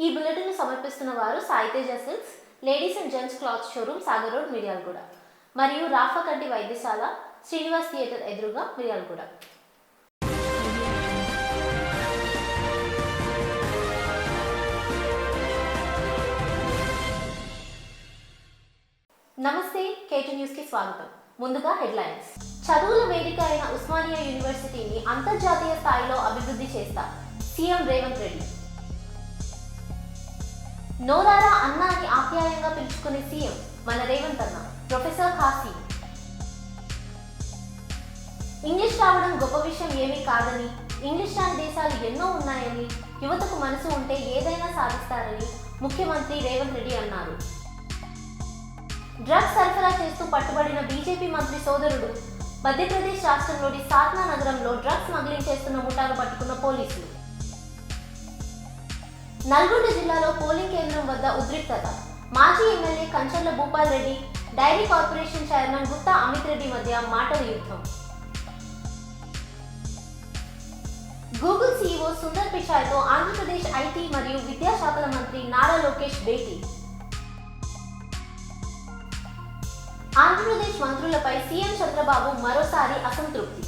ఈ బులెటిన్ సమర్పిస్తున్న వారు Sai Teja silks, ladies and gents cloth showroom, Sagar road, Miryalaguda మరియు రాఫా కంటి వైద్యశాల, శ్రీనివాస్ థియేటర్ ఎదురుగా, మిర్యాలగూడ. నమస్తే, కేటీ న్యూస్ కి స్వాగతం. ముందుగా హెడ్లైన్స్. చదువుల వేదిక అయిన ఉస్మానియా యూనివర్సిటీని అంతర్జాతీయ స్థాయిలో అభివృద్ధి చేస్తా సీఎం రేవంత్ రెడ్డి. నోరారా అన్న అని ఆప్యాయంగా పిలుచుకునే సీఎం మన రేవంత్ అన్న. ప్రొఫెసర్ ఖాసీ. ఇంగ్లీష్ రావడం గొప్ప విషయం ఏమీ కాదని, ఇంగ్లీష్ రాని దేశాలు ఎన్నో ఉన్నాయని, యువతకు మనసు ఉంటే ఏదైనా సాధిస్తారని ముఖ్యమంత్రి రేవంత్ రెడ్డి అన్నారు. డ్రగ్స్ సరఫరా చేస్తూ పట్టుబడిన బీజేపీ మంత్రి సోదరుడు. మధ్యప్రదేశ్ రాష్ట్రంలోని సాత్నా నగరంలో డ్రగ్స్ స్మగ్లింగ్ చేస్తున్న ముఠాను పట్టుకున్న పోలీసులు. నల్గొండ జిల్లాలో పోలింగ్ కేంద్రం వద్ద ఉద్రిక్తత. మాజీ MLA Kancharla Bhupal Reddy, dairy corporation chairman Gutta Amit Reddy మధ్య మాటల యుద్ధం. గూగుల్ సీఈఓ సుందర్ పిచాయ్తో ఆంధ్రప్రదేశ్ ఐటీ మరియు విద్యాశాఖల మంత్రి నారా లోకేష్ భేటీ. ఆంధ్రప్రదేశ్ మంత్రులపై సీఎం చంద్రబాబు మరోసారి అసంతృప్తి.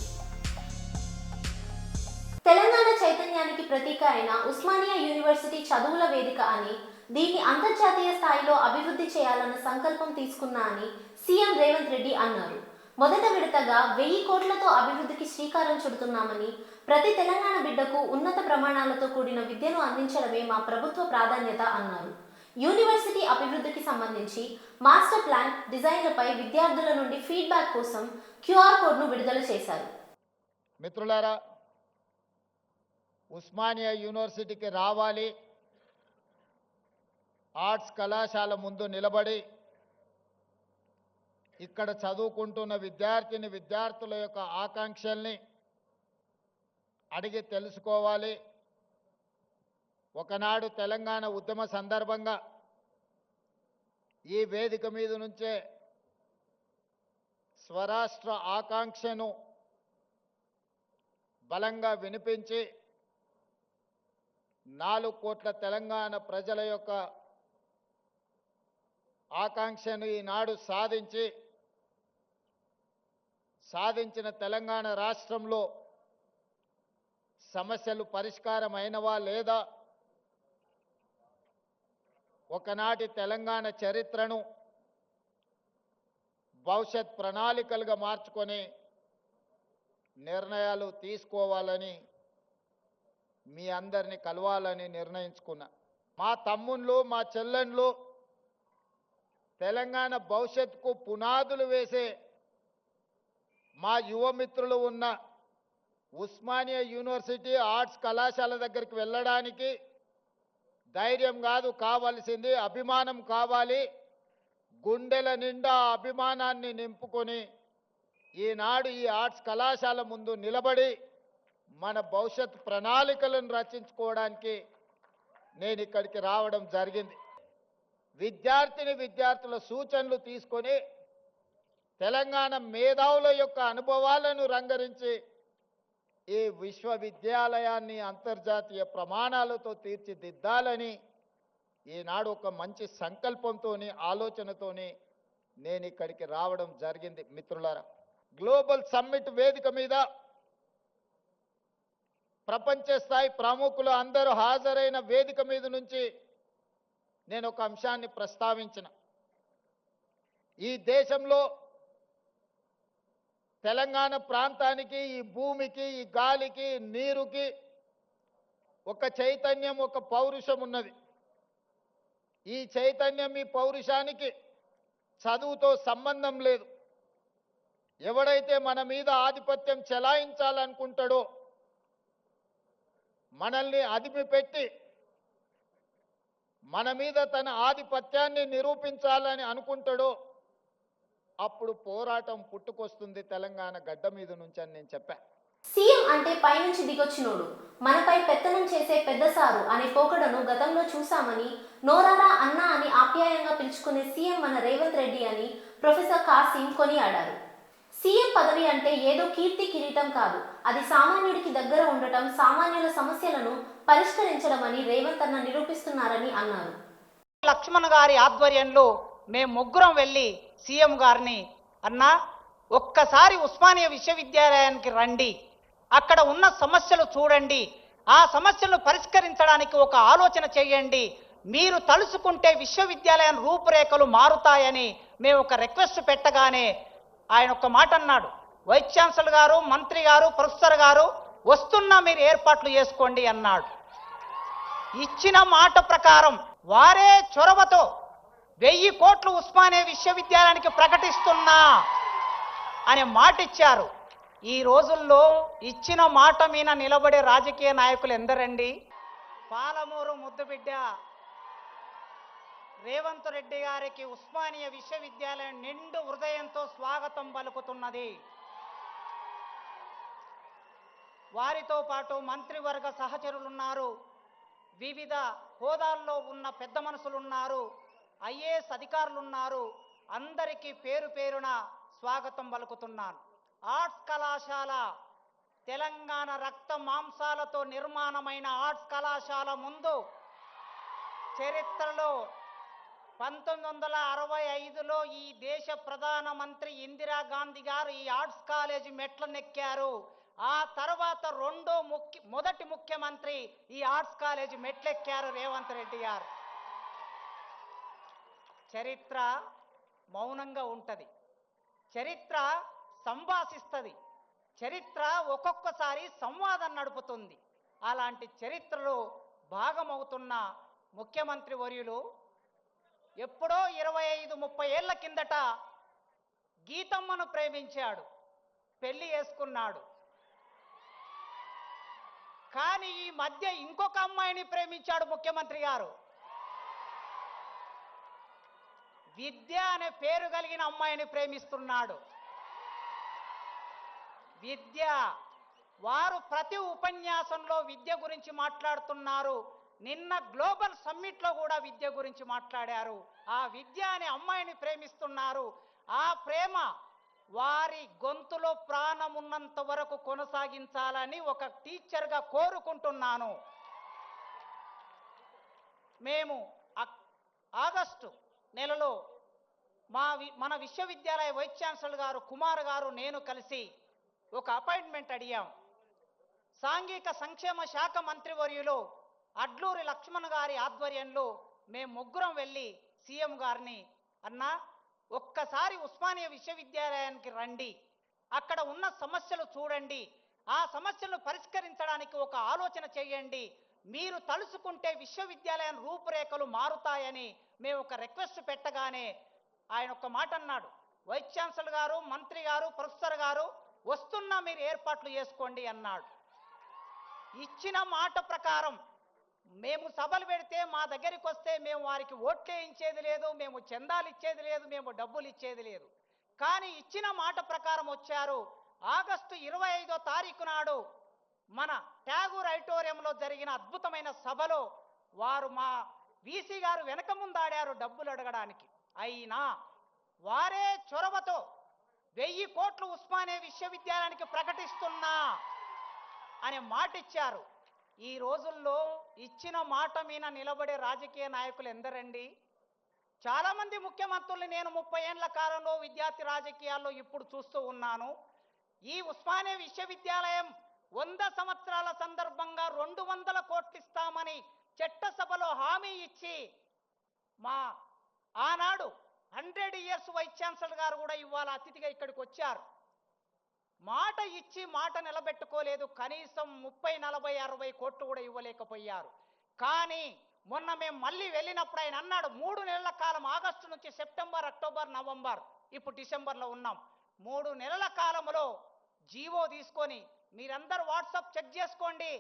తెలంగాణ చైతన్యానికి ప్రతీక అయిన ఉస్మానియా యూనివర్సిటీ చదువుల వేదిక అని, దీన్ని అంతర్జాతీయ స్థాయిలో అభివృద్ధి చేయాలన్న సంకల్పం తీసుకున్నా అని సీఎం రేవంత్ రెడ్డి అన్నారు. మొదట విడతగా 1000 కోట్లతో అభివృద్ధికి శ్రీకారం చుడుతున్నామని, ప్రతి తెలంగాణ బిడ్డకు ఉన్నత ప్రమాణాలతో కూడిన విద్యను అందించడమే మా ప్రభుత్వ ప్రాధాన్యత అన్నారు. యూనివర్సిటీ అభివృద్ధికి సంబంధించి మాస్టర్ ప్లాన్ డిజైన్లపై విద్యార్థుల నుండి ఫీడ్బ్యాక్ కోసం క్యూఆర్ కోడ్ను విడుదల చేశారు. మిత్రులారా, ఉస్మానియా యూనివర్సిటీకి రావాలి, ఆర్ట్స్ కళాశాల ముందు నిలబడి ఇక్కడ చదువుకుంటున్న విద్యార్థుల యొక్క ఆకాంక్షల్ని అడిగి తెలుసుకోవాలి. ఒకనాడు తెలంగాణ ఉద్యమ సందర్భంగా ఈ వేదిక మీద నుంచే స్వరాష్ట్ర ఆకాంక్షను బలంగా వినిపించి 4 కోట్ల తెలంగాణ ప్రజల యొక్క ఆకాంక్షను ఈనాడు సాధించిన తెలంగాణ రాష్ట్రంలో సమస్యలు పరిష్కారం అయినవా లేదా, ఒకనాటి తెలంగాణ చరిత్రను భవిష్యత్ ప్రణాళికలుగా మార్చుకొని నిర్ణయాలు తీసుకోవాలని మీ అందరినీ కలవాలని నిర్ణయించుకున్నా. మా తమ్ముళ్ళు, మా చెల్లెండ్లు తెలంగాణ భవిష్యత్తుకు పునాదులు వేసే మా యువమిత్రులు ఉన్న ఉస్మానియా యూనివర్సిటీ ఆర్ట్స్ కళాశాల దగ్గరికి వెళ్ళడానికి ధైర్యం కాదు కావాల్సింది, అభిమానం కావాలి. గుండెల నిండా అభిమానాన్ని నింపుకొని ఈనాడు ఈ ఆర్ట్స్ కళాశాల ముందు నిలబడి మన భవిష్యత్ ప్రణాళికలను రచించుకోవడానికి నేను ఇక్కడికి రావడం జరిగింది. విద్యార్థుల సూచనలు తీసుకొని తెలంగాణ మేధావుల యొక్క అనుభవాలను రంగరించి ఈ విశ్వవిద్యాలయాన్ని అంతర్జాతీయ ప్రమాణాలతో తీర్చిదిద్దాలని ఈనాడు ఒక మంచి సంకల్పంతోని, ఆలోచనతోని నేను ఇక్కడికి రావడం జరిగింది. మిత్రులారా, గ్లోబల్ సమ్మిట్ వేదిక మీద ప్రపంచ స్థాయి ప్రముఖులు అందరూ హాజరైన వేదిక మీద నుంచి నేను ఒక అంశాన్ని ప్రస్తావించిన. ఈ దేశంలో తెలంగాణ ప్రాంతానికి, ఈ భూమికి, ఈ గాలికి, నీరుకి ఒక చైతన్యం, ఒక పౌరుషం ఉన్నది. ఈ చైతన్యం, ఈ పౌరుషానికి చదువుతో సంబంధం లేదు. ఎవడైతే మన మీద ఆధిపత్యం చెలాయించాలనుకుంటాడో, మనల్ని అదిమిపెట్టి మన మీద తన ఆధిపత్యాన్ని నిరూపించాలని అనుకుంటాడో, అప్పుడు పోరాటం పుట్టుకొస్తుంది తెలంగాణ గడ్డ మీద నుంచి అని నేను చెప్పా. సీఎం అంటే పైనుంచి దిగొచ్చినోడు, మనపై పెత్తనం చేసే పెద్దసారు అనే పోకడను గతంలో చూశామని, నోరారా అన్న అని ఆప్యాయంగా పిలుచుకునే సీఎం మన రేవంత్ రెడ్డి అని ప్రొఫెసర్ ఖాసీం కొనియాడారు. సీఎం పదవి అంటే ఏదో కీర్తి కిరీటం కాదు, అది సామాన్యుడికి దగ్గర ఉండటం, సామాన్యుల సమస్యలను పరిష్కరించడం అని రేవంత్ అన్న నిరూపిస్తున్నారని అన్నారు. లక్ష్మణ్ గారి ఆధ్వర్యంలో మేము ముగ్గురం వెళ్ళి సీఎం గారిని, అన్నా ఒక్కసారి ఉస్మానియా విశ్వవిద్యాలయానికి రండి, అక్కడ ఉన్న సమస్యలు చూడండి, ఆ సమస్యలను పరిష్కరించడానికి ఒక ఆలోచన చేయండి, మీరు తలుసుకుంటే విశ్వవిద్యాలయం రూపురేఖలు మారుతాయని మేము ఒక రిక్వెస్ట్ పెట్టగానే ఆయన ఒక మాట అన్నాడు, వైస్ ఛాన్సలర్ గారు, మంత్రి గారు, ప్రొఫెసర్ గారు వస్తున్నా మీరు ఏర్పాట్లు చేసుకోండి అన్నాడు. ఇచ్చిన మాట ప్రకారం వారే చొరవతో 1000 కోట్లు ఉస్మానియా విశ్వవిద్యాలయానికి ప్రకటిస్తున్నా అనే మాట ఇచ్చారు. ఈ రోజుల్లో ఇచ్చిన మాట మీద నిలబడే రాజకీయ నాయకులు ఎందరండి? పాలమూరు ముద్దుబిడ్డ రేవంత్ రెడ్డి గారికి ఉస్మానియా విశ్వవిద్యాలయం నిండు హృదయంతో స్వాగతం పలుకుతున్నది. వారితో పాటు మంత్రివర్గ సహచరులున్నారు, వివిధ హోదాల్లో ఉన్న పెద్ద మనుషులున్నారు, ఐఏఎస్ అధికారులున్నారు. అందరికీ పేరు పేరున స్వాగతం పలుకుతున్నాను. ఆర్ట్స్ కళాశాల తెలంగాణ రక్త మాంసాలతో నిర్మాణమైన ఆర్ట్స్ కళాశాల ముందు చరిత్రలో 1965లో ఈ దేశ ప్రధానమంత్రి ఇందిరాగాంధీ గారు ఈ ఆర్ట్స్ కాలేజీ మెట్లనెక్కారు. ఆ తర్వాత మొదటి ముఖ్యమంత్రి ఈ ఆర్ట్స్ కాలేజీ మెట్లెక్కారు రేవంత్ రెడ్డి గారు. చరిత్ర మౌనంగా ఉంటది, చరిత్ర సంభాషిస్తుంది, చరిత్ర ఒక్కొక్కసారి సంవాదం నడుపుతుంది. అలాంటి చరిత్రలో భాగమవుతున్న ముఖ్యమంత్రి వర్యులు ఎప్పుడో 25-30 ఏళ్ల కిందట గీతమ్మను ప్రేమించాడు, పెళ్లి చేసుకున్నాడు. కానీ ఈ మధ్య ఇంకొక అమ్మాయిని ప్రేమించాడు ముఖ్యమంత్రి గారు. విద్య అనే పేరు కలిగిన అమ్మాయిని ప్రేమిస్తున్నాడు. విద్య, వారు ప్రతి ఉపన్యాసంలో విద్య గురించి మాట్లాడుతున్నారు. నిన్న గ్లోబల్ సమ్మిట్లో కూడా విద్య గురించి మాట్లాడారు. ఆ విద్య అనే అమ్మాయిని ప్రేమిస్తున్నారు. ఆ ప్రేమ వారి గొంతులో ప్రాణం ఉన్నంత వరకు కొనసాగించాలని ఒక టీచర్గా కోరుకుంటున్నాను. మేము ఆగస్టు నెలలో మన విశ్వవిద్యాలయ వైస్ ఛాన్సలర్ గారు కుమార్ గారు నేను కలిసి ఒక అపాయింట్మెంట్ అడిగాం. సాంఘిక సంక్షేమ శాఖ మంత్రివర్యులు అడ్లూరి లక్ష్మణ్ గారి ఆధ్వర్యంలో మేము ముగ్గురం వెళ్ళి సీఎం గారిని, అన్నా ఒక్కసారి ఉస్మానియా విశ్వవిద్యాలయానికి రండి, అక్కడ ఉన్న సమస్యలు చూడండి, ఆ సమస్యలను పరిష్కరించడానికి ఒక ఆలోచన చేయండి, మీరు తలుసుకుంటే విశ్వవిద్యాలయం రూపురేఖలు మారుతాయని మేము ఒక రిక్వెస్ట్ పెట్టగానే ఆయన ఒక మాట అన్నాడు, వైస్ ఛాన్సలర్ గారు, మంత్రి గారు, ప్రొఫెసర్ గారు వస్తున్నా మీరు ఏర్పాట్లు చేసుకోండి అన్నాడు. ఇచ్చిన మాట ప్రకారం మేము సభలు పెడితే మా దగ్గరికి వస్తే మేము వారికి ఓట్లే ఇచ్చేది లేదు, మేము చందాలు ఇచ్చేది లేదు, మేము డబ్బులు ఇచ్చేది లేదు. కానీ ఇచ్చిన మాట ప్రకారం వచ్చారు. ఆగస్టు 25వ తారీఖు నాడు మన ట్యాగూర్ ఆడిటోరియంలో జరిగిన అద్భుతమైన సభలో వారు మా వీసీ గారు వెనక ముందాడారు డబ్బులు అడగడానికి. అయినా వారే చొరవతో 1000 కోట్లు ఉస్మానియా విశ్వవిద్యాలయానికి ప్రకటిస్తున్నా అనే మాట ఇచ్చారు. ఈ రోజుల్లో ఇచ్చిన మాట మీద నిలబడే రాజకీయ నాయకులు ఎందరండి? చాలా మంది ముఖ్యమంత్రులు నేను 30 ఏళ్ల కాలంలో విద్యార్థి రాజకీయాల్లో ఇప్పుడు చూస్తూ ఉన్నాను. ఈ ఉస్మానియా విశ్వవిద్యాలయం 100 సంవత్సరాల సందర్భంగా 200 కోట్లు ఇస్తామని చట్టసభలో హామీ ఇచ్చి మా ఆనాడు 100 ఇయర్స్ వైస్ ఛాన్సలర్ గారు కూడా ఇవాళ అతిథిగా ఇక్కడికి వచ్చారు. మాట ఇచ్చి మాట నిలబెట్టుకోలేదు. కనీసం 30, 40, 60 కోట్లు కూడా ఇవ్వలేకపోయారు. కానీ మొన్న మేము మళ్ళీ వెళ్ళినప్పుడు ఆయన అన్నాడు, 3 నెలల కాలం, ఆగస్టు నుంచి సెప్టెంబర్, అక్టోబర్, నవంబర్, ఇప్పుడు డిసెంబర్లో ఉన్నాం, 3 నెలల కాలంలో జీవో తీసుకొని, మీరందరూ వాట్సాప్ చెక్ చేసుకోండి,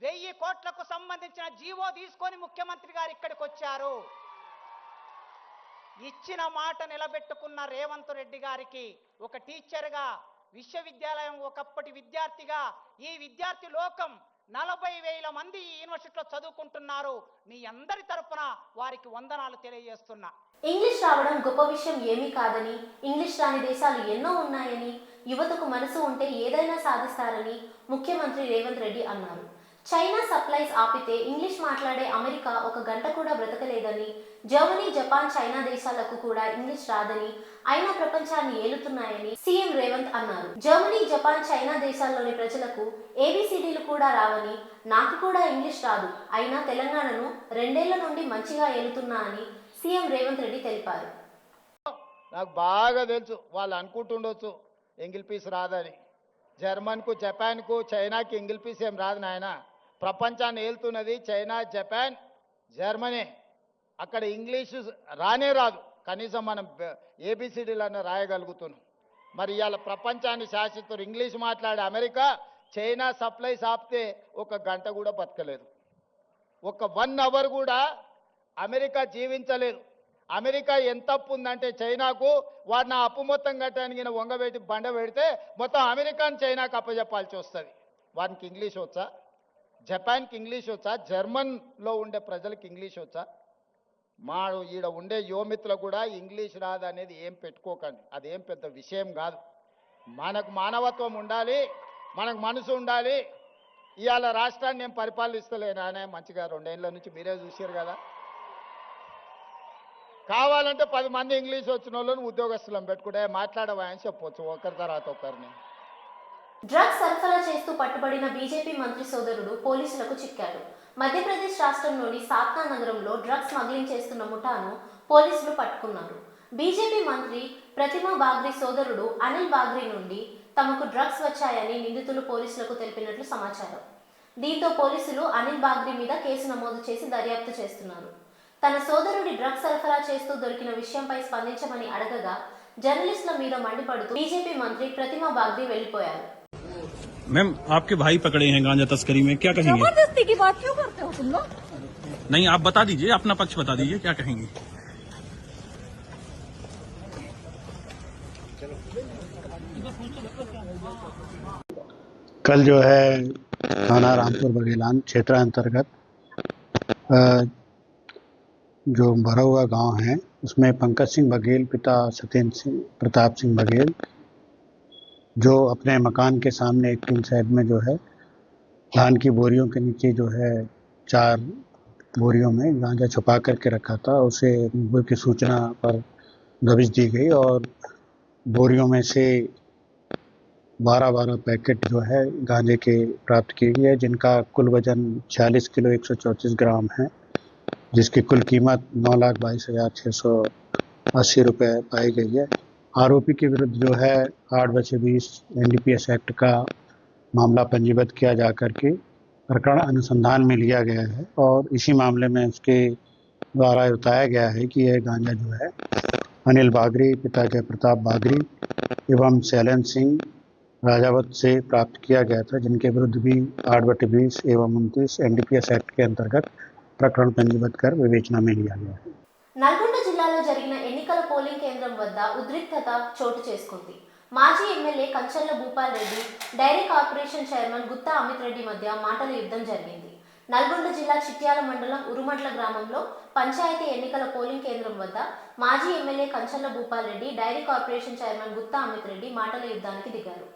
1000 కోట్లకు సంబంధించిన జీవో తీసుకొని ముఖ్యమంత్రి గారు ఇక్కడికి వచ్చారు. ఇచ్చిన మాట నిలబెట్టుకున్న రేవంత్ రెడ్డి గారికి ఒక టీచర్గా, విశ్వవిద్యాలయం ఒకప్పటి విద్యార్థిగా, ఈ విద్యార్థి లోకం 40,000 మంది ఈ యూనివర్సిటీలో చదువుకుంటున్నారు. మీ అందరి తరపున వారికి వందనాలు తెలియజేస్తున్నా. ఇంగ్లీష్ రావడం గొప్ప విషయం ఏమీ కాదని, ఇంగ్లీష్ రాని దేశాలు ఎన్నో ఉన్నాయని, యువతకు మనసు ఉంటే ఏదైనా సాధిస్తారని ముఖ్యమంత్రి రేవంత్ రెడ్డి అన్నారు. చైనా సప్లైస్ ఆపితే ఇంగ్లీష్ మాట్లాడే అమెరికా ఒక గంట కూడా బ్రతకలేదని, జర్మనీ, జపాన్, చైనా దేశాలకు కూడా ఇంగ్లీష్ రాదని, అయినా ప్రపంచాన్ని ఏలుతున్నాయని సీఎం రేవంత్ అన్నారు. జర్మనీ, జపాన్, చైనా దేశాల్లోని ప్రజలకు ఏబిసిడీలు కూడా రావని, నాకు కూడా ఇంగ్లీష్ రాదు, అయినా తెలంగాణను 2 ఏళ్ల నుండి మంచిగా ఏలుతున్నా అని సీఎం రేవంత్ రెడ్డి తెలిపారు. నాకు బాగా తెలుసు, వాళ్ళు అనుకుంటుండొచ్చు ఎంగిల్ పీస్ రాదని. జర్మన్కు, జపాన్కు, చైనాకి ఎంగిల్ పీస్ ఏం రాదు నాయన. ప్రపంచాన్ని ఏలుతున్నది చైనా, జపాన్, జర్మనీ. అక్కడ ఇంగ్లీషు రానే రాదు, కనీసం మనం ఏబిసిడీలన్నా రాయగలుగుతున్నాం. మరి ఇవాళ ప్రపంచాన్ని శాసిస్తారు ఇంగ్లీష్ మాట్లాడే అమెరికా. చైనా సప్లైస్ ఆపితే ఒక గంట కూడా బతకలేదు, ఒక 1 అవర్ కూడా అమెరికా జీవించలేదు. అమెరికా ఎంత అప్పు ఉందంటే చైనాకు, వాడు నా అప్పు మొత్తం కట్టడానికి వంగబెట్టి బండ పెడితే మొత్తం అమెరికాని చైనాకు అప్పచెప్పాల్సి వస్తుంది. వానికి ఇంగ్లీష్ వచ్చా? జపాన్కి ఇంగ్లీష్ వచ్చా? జర్మన్లో ఉండే ప్రజలకు ఇంగ్లీష్ వచ్చా? మా ఈడ ఉండే యువమిత్రులకు కూడా ఇంగ్లీష్ రాదు అనేది ఏం పెట్టుకోకండి, అదేం పెద్ద విషయం కాదు. మనకు మానవత్వం ఉండాలి, మనకు మనసు ఉండాలి. ఇవాళ రాష్ట్రాన్ని నేను పరిపాలిస్తలేనానే మంచిగా 2 ఏళ్ళ నుంచి మీరే చూసారు కదా. కావాలంటే 10 మంది ఇంగ్లీష్ వచ్చిన వాళ్ళని ఉద్యోగస్తులను పెట్టుకుంటే మాట్లాడవా అని చెప్పొచ్చు ఒకరి తర్వాత ఒకరిని. డ్రగ్స్ సరఫరా చేస్తూ పట్టుబడిన బీజేపీ మంత్రి సోదరుడు పోలీసులకు చిక్కాడు. మధ్యప్రదేశ్ రాష్ట్రంలోని సాత్నా నగరంలో డ్రగ్స్ స్మగ్లింగ్ చేస్తున్న ముఠాను పోలీసులు పట్టుకున్నారు. బీజేపీ మంత్రి ప్రతిమా బాగ్రి సోదరుడు అనిల్ బాగ్రి నుండి తమకు డ్రగ్స్ వచ్చాయని నిందితులు పోలీసులకు తెలిపినట్లు సమాచారం. దీంతో పోలీసులు అనిల్ బాగ్రి మీద కేసు నమోదు చేసి దర్యాప్తు చేస్తున్నారు. తన సోదరుడి డ్రగ్స్ సరఫరా చేస్తూ దొరికిన విషయంపై స్పందించమని అడగగా జర్నలిస్టుల మీద మండిపడుతూ బీజేపీ మంత్రి ప్రతిమా బాగ్రి వెళ్లిపోయారు. मैम, आपके भाई पकड़े हैं गांजा तस्करी में, क्या कहेंगे? जबरदस्ती की बात क्यों करते हो तुम लोग? नहीं, आप बता दीजिए, अपना पक्ष बता दीजिए, क्या कहेंगे? कल जो है थाना रामपुर बघेलान क्षेत्र अंतर्गत जो भरौआ गांव है उसमें पंकज सिंह बघेल पिता सत्येंद्र सिंह प्रताप सिंह बघेल जो अपने मकान के सामने एक टीन शेड में जो है धान की बोरियों के नीचे जो है 4 बोरियों में गांजा छुपा करके रखा था। उसे मुखबिर की सूचना पर दबिश दी गई और बोरियों में से 12 पैकेट जो है गांजे के प्राप्त किए गए, जिनका कुल वजन 46 किलो 134 ग्राम है, जिसकी कुल कीमत 9,22,680 रुपये पाई गई है। आरोपी के विरुद्ध जो है 8/20 NDPS एक्ट का मामला पंजीबद्ध किया जाकर के प्रकरण अनुसंधान में लिया गया है और इसी मामले में उसके द्वारा बताया गया है कि यह गांजा जो है अनिल बागरी पिता जय प्रताप बागरी एवं शैलेंद्र सिंह राजावत से प्राप्त किया गया था, जिनके विरुद्ध भी 8/20 एवं 29 NDPS एक्ट के अंतर्गत प्रकरण पंजीबद्ध कर विवेचना में लिया गया है। నల్గొండ జిల్లాలో జరిగిన ఎన్నికల పోలింగ్ కేంద్రం వద్ద ఉద్రిక్తత చోటు చేసుకుంది. మాజీ MLA Kancharla Bhupal Reddy, dairy corporation chairman Gutta Amit Reddy మధ్య మాటల యుద్ధం జరిగింది. నల్గొండ జిల్లా చిట్యాల మండలం ఉరుమట్ల గ్రామంలో పంచాయతీ ఎన్నికల పోలింగ్ కేంద్రం వద్ద మాజీ MLA Kancharla Bhupal Reddy, dairy corporation chairman Gutta Amit Reddy మాటల యుద్ధానికి దిగారు.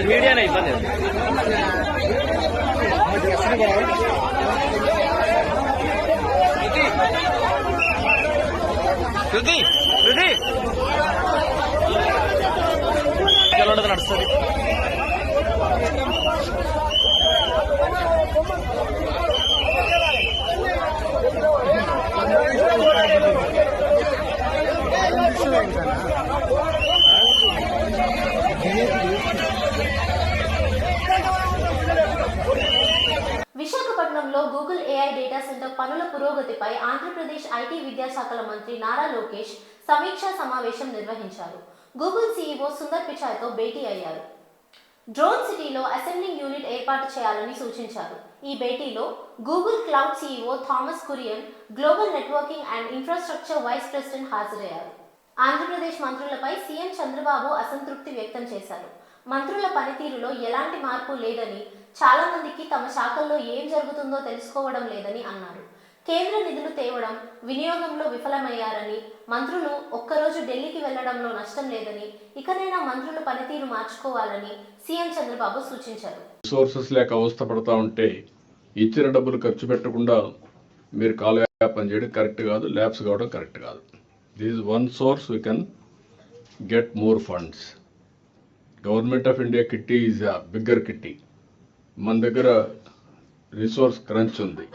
मीडिया नहीं बंद నడుస్తుంది. విశాఖపట్నంలో గూగుల్ ఏఐ డేటా సెంటర్ పనుల పురోగతిపై ఆంధ్రప్రదేశ్ ఐటీ విద్యాశాఖల మంత్రి నారా లోకేష్ సమీక్షా సమావేశం నిర్వహించారు. గూగుల్ సీఈఓ సుందర్ పిచాయ్తో భేటీ అయ్యారు. డ్రోన్ సిటీలో అసెంబ్లింగ్ యూనిట్ ఏర్పాటు చేయాలని సూచించారు. ఈ భేటీలో Google cloud CEO Thomas Kurian, global networking and infrastructure vice president హాజరయ్యారు. ఆంధ్రప్రదేశ్ మంత్రులపై సీఎం చంద్రబాబు అసంతృప్తి వ్యక్తం చేశారు. మంత్రుల పనితీరులో ఎలాంటి మార్పు లేదని, చాలా మందికి తమ శాఖల్లో ఏం జరుగుతుందో తెలుసుకోవడం లేదని అన్నారు. కేంద్ర నిధులు తేవడం, వినియోగంలో విఫలమయ్యారని, మంత్రులు ఒక్కరోజు ఢిల్లీకి వెళ్లడంలో నష్టం లేదని, ఇకనైనా మంత్రుల పనితీరు మార్చుకోవాలని సీఎం చంద్రబాబు సూచించారు. రిసోర్సెస్ లేక అవస్థ పడతా ఉంటే ఇచ్చిన డబ్బులు ఖర్చు పెట్టకుండా మీరు కాలయాపన చేయడం కరెక్ట్ కాదు, ల్యాబ్స్ కావడం కరెక్ట్ కాదు. This is one source we can get more funds. Government of India kitty is a bigger kitty. మన దగ్గర రిసోర్స్ క్రంచ్ ఉంది.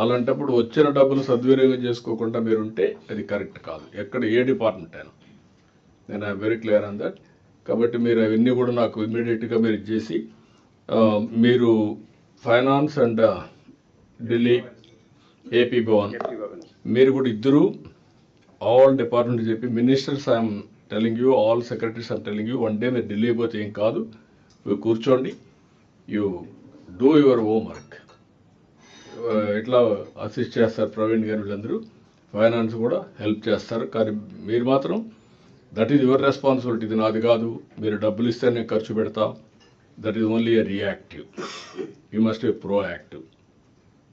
అలాంటప్పుడు వచ్చిన డబ్బులు సద్వినియోగం చేసుకోకుండా మీరుంటే అది కరెక్ట్ కాదు, ఎక్కడ ఏ డిపార్ట్మెంట్ అయినా. నేను I'm very clear on that. కాబట్టి మీరు అవన్నీ కూడా నాకు ఇమ్మీడియట్గా మీరు ఇచ్చేసి, మీరు finance and Delhi AP Bhavan మీరు కూడా ఇద్దరు ఆల్ డిపార్ట్మెంట్ చెప్పి, ministers I'm telling you, all secretaries I'm telling you, one day మీరు ఢిల్లీ పోతే ఏం కాదు, మీరు కూర్చోండి, యూ డూ యువర్ హోంవర్క్. ఇట్లా అసిస్ట్ చేస్తారు ప్రవీణ్ గారు, వీళ్ళందరూ ఫైనాన్స్ కూడా హెల్ప్ చేస్తారు. కానీ మీరు మాత్రం దట్ ఈజ్ యువర్ రెస్పాన్సిబిలిటీ, ఇది నాది కాదు, మీరు డబ్బులు ఇస్తే నేను ఖర్చు పెడతా. That is only a reactive. You must be proactive.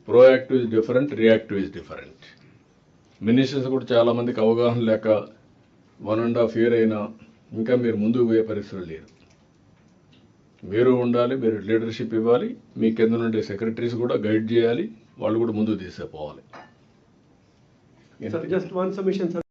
Proactive is different, reactive is different. Ministers కూడా చాలామందికి అవగాహన లేక 1.5 year అయినా ఇంకా మీరు ముందుకు పోయే పరిస్థితులు లేరు. మీరు ఉండాలి, మీరు లీడర్షిప్ ఇవ్వాలి, మీ కింద నుండి సెక్రటరీస్ కూడా గైడ్ చేయాలి, వాళ్ళు కూడా ముందుకు తీసుకుపోవాలి. Sir, just one submission, sir.